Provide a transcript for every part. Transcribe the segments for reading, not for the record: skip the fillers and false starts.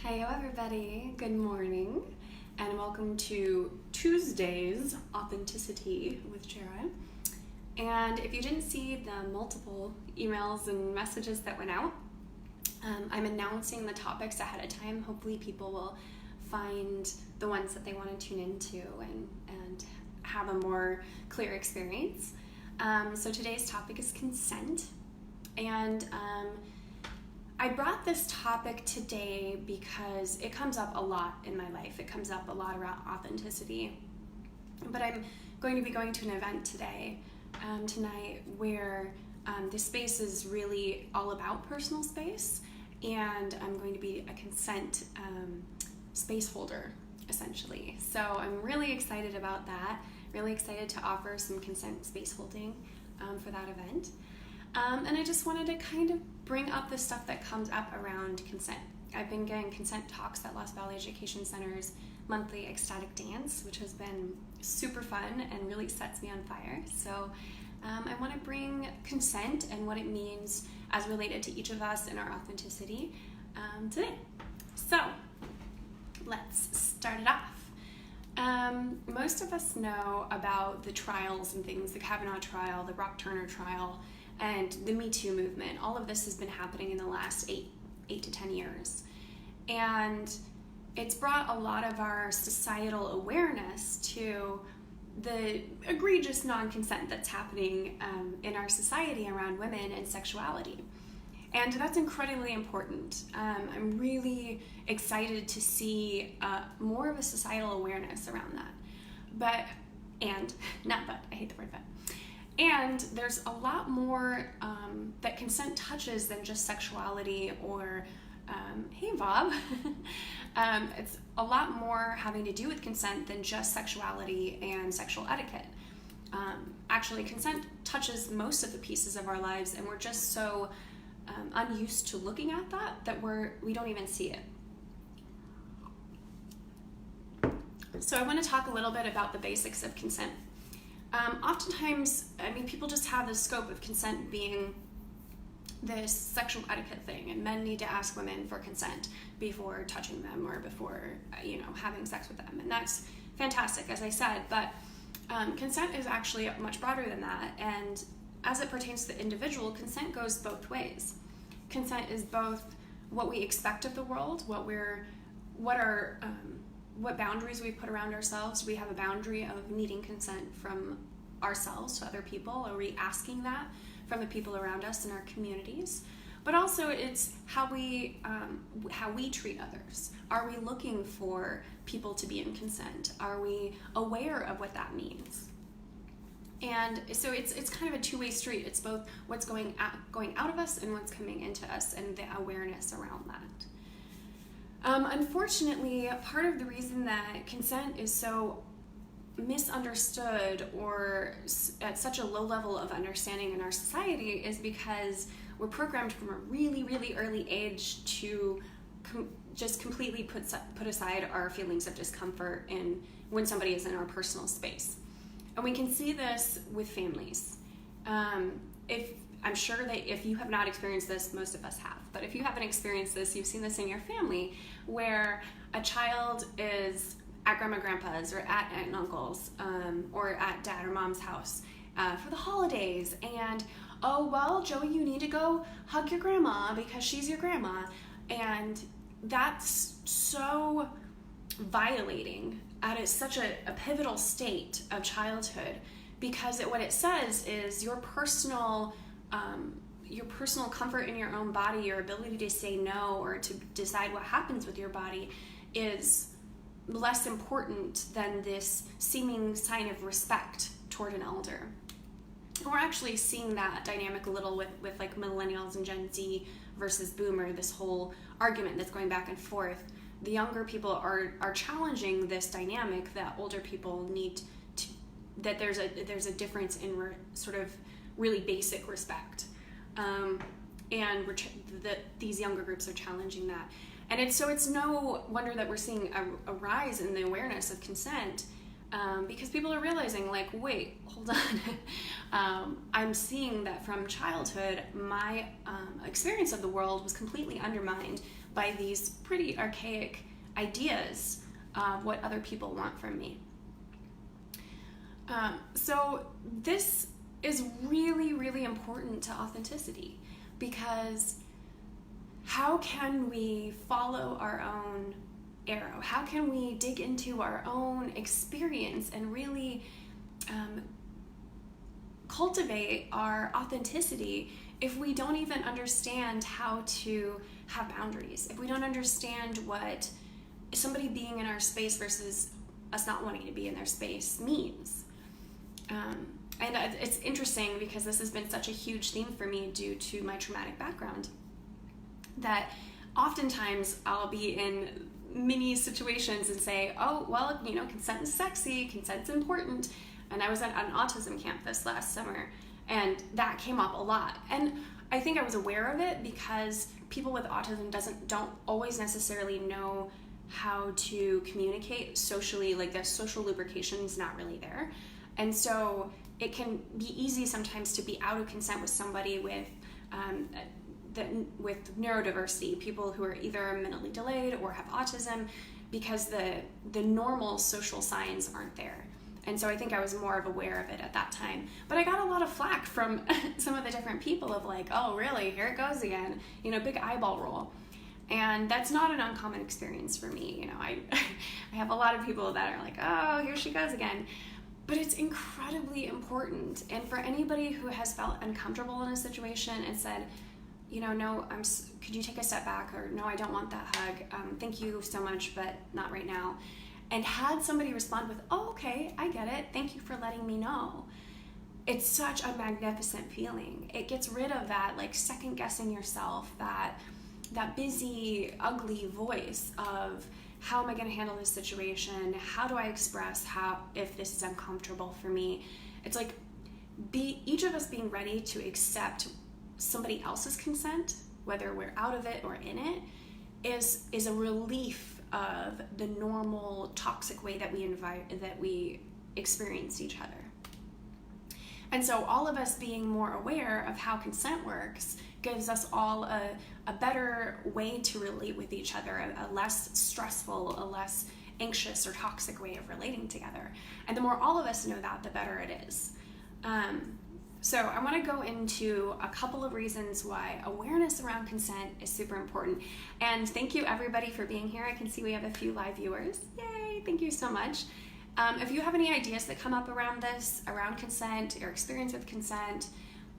Hey everybody, good morning, and welcome to Tuesday's Authenticity with Jera. And if you didn't see the multiple emails and messages that went out, I'm announcing the topics ahead of time. Hopefully people will find the ones that they want to tune into and have a more clear experience. So today's topic is consent, and I brought this topic today because it comes up a lot in my life. It comes up a lot around authenticity. But I'm going to be going to an event tonight, where this space is really all about personal space, and I'm going to be a consent space holder, essentially. So I'm really excited about that. Really excited to offer some consent space holding for that event. And I just wanted to kind of bring up the stuff that comes up around consent. I've been getting consent talks at Lost Valley Education Center's monthly ecstatic dance, which has been super fun and really sets me on fire. So I want to bring consent and what it means as related to each of us in our authenticity today. So let's start it off. Most of us know about the trials and things, the Kavanaugh trial, the Rock Turner trial, and the Me Too movement. All of this has been happening in the last 8 to 10 years. And it's brought a lot of our societal awareness to the egregious non-consent that's happening in our society around women and sexuality. And that's incredibly important. I'm really excited to see more of a societal awareness around that. I hate the word but. And there's a lot more that consent touches than just sexuality or, hey Bob, it's a lot more having to do with consent than just sexuality and sexual etiquette. Actually, consent touches most of the pieces of our lives, and we're just so unused to looking at that we don't even see it. So I want to talk a little bit about the basics of consent. Oftentimes, people just have the scope of consent being this sexual etiquette thing, and men need to ask women for consent before touching them or before, having sex with them. And that's fantastic, as I said, but consent is actually much broader than that. And as it pertains to the individual, consent goes both ways. Consent is both what we expect of the world, what boundaries we put around ourselves. Do we have a boundary of needing consent from ourselves to other people? Are we asking that from the people around us in our communities? But also it's how we treat others. Are we looking for people to be in consent? Are we aware of what that means? And so it's kind of a two-way street. It's both what's going out of us and what's coming into us, and the awareness around that. Unfortunately, part of the reason that consent is so misunderstood or at such a low level of understanding in our society is because we're programmed from a really, really early age to just completely put aside our feelings of discomfort when somebody is in our personal space. And we can see this with families. I'm sure that if you have not experienced this, most of us have, but if you haven't experienced this, you've seen this in your family, where a child is at grandma and grandpa's or at aunt and uncle's or at dad or mom's house for the holidays, and oh well, Joey, you need to go hug your grandma because she's your grandma. And that's so violating at such a pivotal state of childhood, because what it says is your personal comfort in your own body, your ability to say no or to decide what happens with your body is less important than this seeming sign of respect toward an elder. And we're actually seeing that dynamic a little with like millennials and Gen Z versus boomer, this whole argument that's going back and forth. The younger people are challenging this dynamic that older people need to, that there's a difference in sort of really basic respect. And these younger groups are challenging that. And it's no wonder that we're seeing a rise in the awareness of consent because people are realizing, like, wait, hold on. I'm seeing that from childhood, my experience of the world was completely undermined by these pretty archaic ideas of what other people want from me. So this is really, really important to authenticity, because how can we follow our own arrow? How can we dig into our own experience and really cultivate our authenticity if we don't even understand how to have boundaries, if we don't understand what somebody being in our space versus us not wanting to be in their space means? And it's interesting because this has been such a huge theme for me due to my traumatic background, that oftentimes I'll be in many situations and say, oh, well, consent is sexy, consent's important. And I was at an autism camp this last summer, and that came up a lot. And I think I was aware of it because people with autism don't always necessarily know how to communicate socially, like the social lubrication is not really there. And so it can be easy sometimes to be out of consent with somebody with neurodiversity, people who are either mentally delayed or have autism, because the normal social signs aren't there. And so I think I was more aware of it at that time. But I got a lot of flack from some of the different people of like, oh, really? Here it goes again. Big eyeball roll. And that's not an uncommon experience for me. I have a lot of people that are like, oh, here she goes again. But it's incredibly important. And for anybody who has felt uncomfortable in a situation and said, no, could you take a step back? Or no, I don't want that hug. Thank you so much, but not right now. And had somebody respond with, oh, okay, I get it. Thank you for letting me know. It's such a magnificent feeling. It gets rid of that, like, second guessing yourself, that busy, ugly voice of, how am I going to handle this situation? How do I express if this is uncomfortable for me? It's like each of us being ready to accept somebody else's consent, whether we're out of it or in it, is a relief of the normal toxic way that we experience each other. And so all of us being more aware of how consent works gives us all a better way to relate with each other, a less stressful, a less anxious or toxic way of relating together. And the more all of us know that, the better it is. So I want to go into a couple of reasons why awareness around consent is super important. And thank you everybody for being here. I can see we have a few live viewers. Yay, thank you so much. If you have any ideas that come up around this, around consent, your experience with consent,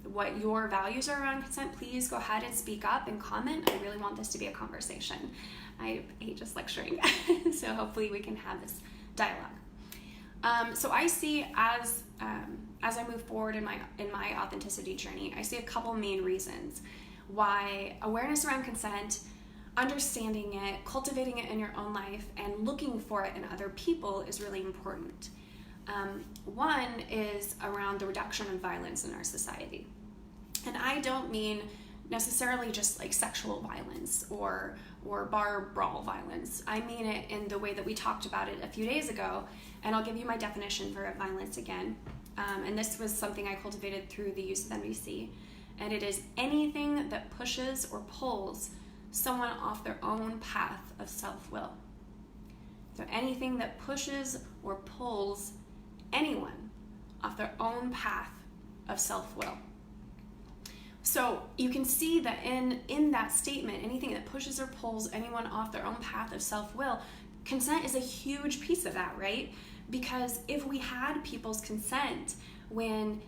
what your values are around consent, please go ahead and speak up and comment. I really want this to be a conversation. I hate just lecturing, so hopefully we can have this dialogue. So I see as I move forward in my authenticity journey, I see a couple main reasons why awareness around consent, understanding it, cultivating it in your own life, and looking for it in other people is really important. One is around the reduction of violence in our society. And I don't mean necessarily just like sexual violence or bar brawl violence. I mean it in the way that we talked about it a few days ago, and I'll give you my definition for violence again. And this was something I cultivated through the use of NVC. And it is anything that pushes or pulls someone off their own path of self-will. So anything that pushes or pulls anyone off their own path of self-will. So you can see that in that statement, anything that pushes or pulls anyone off their own path of self-will, consent is a huge piece of that, right? Because if we had people's consent when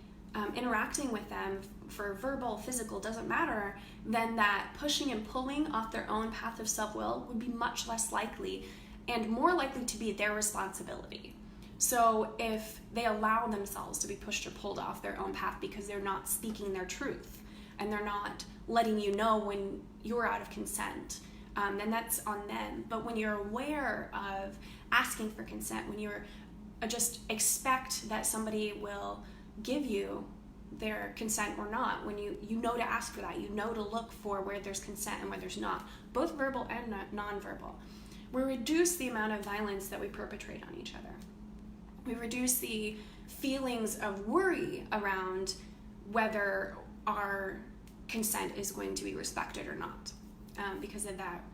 interacting with them for verbal, physical, doesn't matter, then that pushing and pulling off their own path of self-will would be much less likely and more likely to be their responsibility. So if they allow themselves to be pushed or pulled off their own path because they're not speaking their truth and they're not letting you know when you're out of consent, then that's on them. But when you're aware of asking for consent, when you're just expect that somebody will give you their consent or not, when you know to ask for that, you know to look for where there's consent and where there's not, both verbal and non-verbal, we reduce the amount of violence that we perpetrate on each other. We reduce the feelings of worry around whether our consent is going to be respected or not, because of that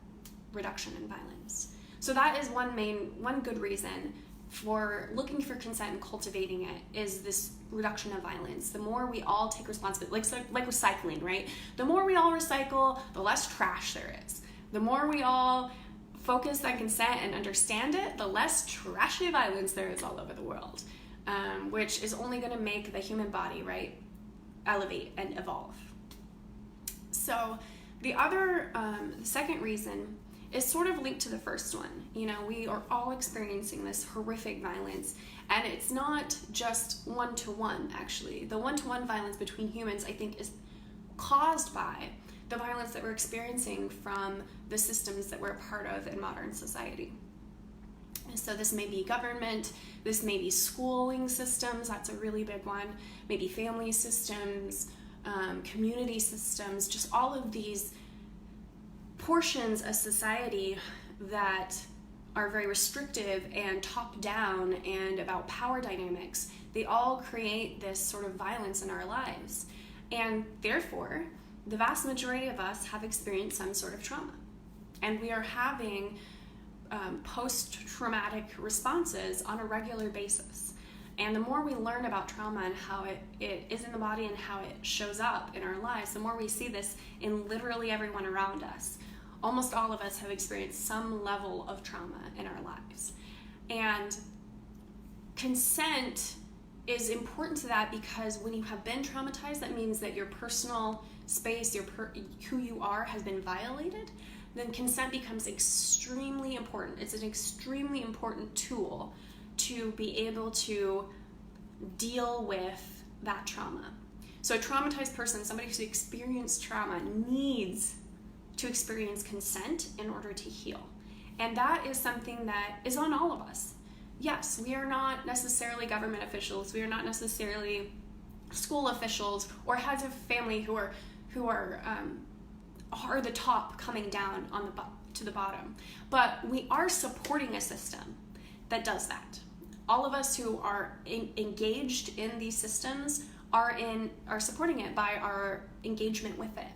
reduction in violence. So that is one good reason for looking for consent and cultivating it, is this reduction of violence. The more we all take responsibility, like recycling, right? The more we all recycle, the less trash there is. The more we all focus on consent and understand it, the less trashy violence there is all over the world, which is only going to make the human body, right, elevate and evolve. So the second reason is sort of linked to the first one. We are all experiencing this horrific violence, and it's not just one-to-one, actually. The one-to-one violence between humans, I think, is caused by the violence that we're experiencing from the systems that we're a part of in modern society. So this may be government, this may be schooling systems, that's a really big one, maybe family systems, community systems, just all of these portions of society that are very restrictive and top-down and about power dynamics. They all create this sort of violence in our lives. And therefore, the vast majority of us have experienced some sort of trauma. And we are having post-traumatic responses on a regular basis. And the more we learn about trauma and how it is in the body and how it shows up in our lives, the more we see this in literally everyone around us. Almost all of us have experienced some level of trauma in our lives. And consent is important to that, because when you have been traumatized, that means that your personal space, who you are, has been violated. Then consent becomes extremely important. It's an extremely important tool to be able to deal with that trauma. So a traumatized person, somebody who's experienced trauma, needs to experience consent in order to heal. And that is something that is on all of us. Yes, we are not necessarily government officials, we are not necessarily school officials or heads of family who are the top coming down to the bottom. But we are supporting a system that does that. All of us who are engaged in these systems are supporting it by our engagement with it.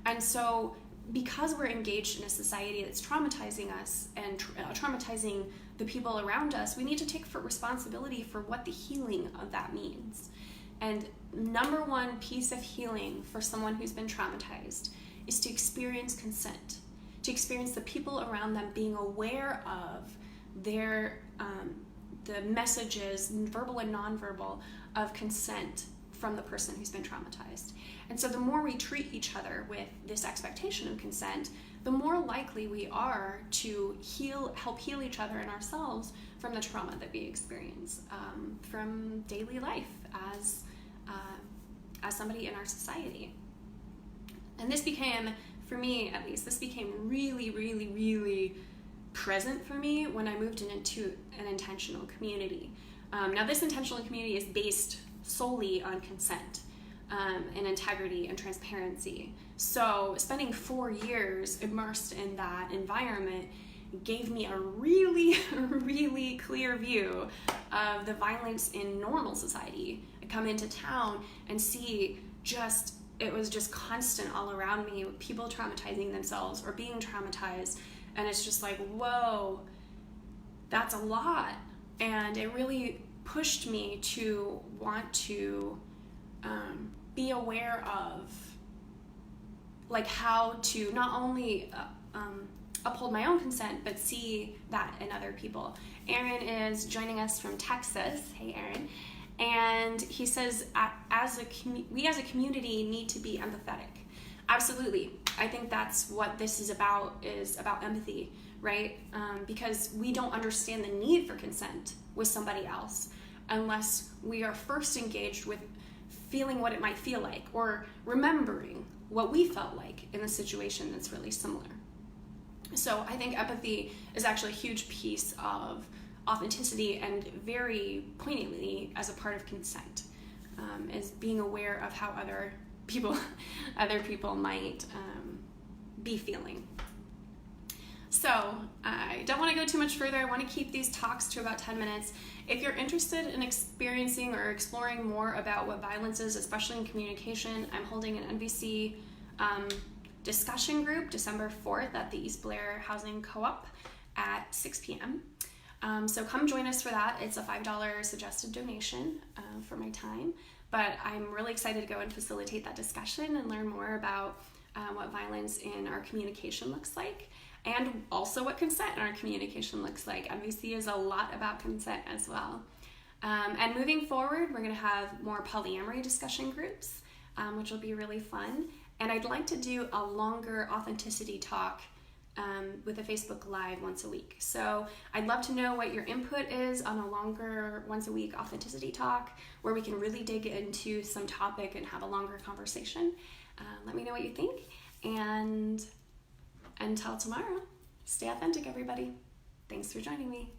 And so because we're engaged in a society that's traumatizing us and traumatizing the people around us, we need to take responsibility for what the healing of that means. And number one piece of healing for someone who's been traumatized is to experience consent, to experience the people around them being aware of their the messages, verbal and nonverbal, of consent from the person who's been traumatized. And so the more we treat each other with this expectation of consent, the more likely we are to help heal each other and ourselves from the trauma that we experience from daily life as somebody in our society. And this became, for me at least, really, really, really present for me when I moved into an intentional community. Now this intentional community is based solely on consent and integrity and transparency. So spending 4 years immersed in that environment gave me a really, really clear view of the violence in normal society. I come into town and see it was just constant all around me, people traumatizing themselves or being traumatized. And it's just like, whoa, that's a lot. And it really pushed me to want to be aware of like how to not only uphold my own consent, but see that in other people. Aaron is joining us from Texas. Hey, Aaron. And he says, we as a community need to be empathetic. Absolutely. I think that's what this is about empathy, right? Because we don't understand the need for consent with somebody else unless we are first engaged with feeling what it might feel like or remembering what we felt like in a situation that's really similar. So I think empathy is actually a huge piece of authenticity, and very poignantly as a part of consent, is being aware of how other people might be feeling. So I don't want to go too much further. I want to keep these talks to about 10 minutes. If you're interested in experiencing or exploring more about what violence is, especially in communication, I'm holding an NVC discussion group December 4th at the East Blair Housing Co-op at 6 p.m. So come join us for that. It's a $5 suggested donation for my time, but I'm really excited to go and facilitate that discussion and learn more about what violence in our communication looks like, and also what consent in our communication looks like. MVC is a lot about consent as well. And moving forward, we're going to have more polyamory discussion groups, which will be really fun. And I'd like to do a longer authenticity talk with a Facebook Live once a week. So I'd love to know what your input is on a longer once a week authenticity talk where we can really dig into some topic and have a longer conversation. Let me know what you think. And until tomorrow, stay authentic, everybody. Thanks for joining me.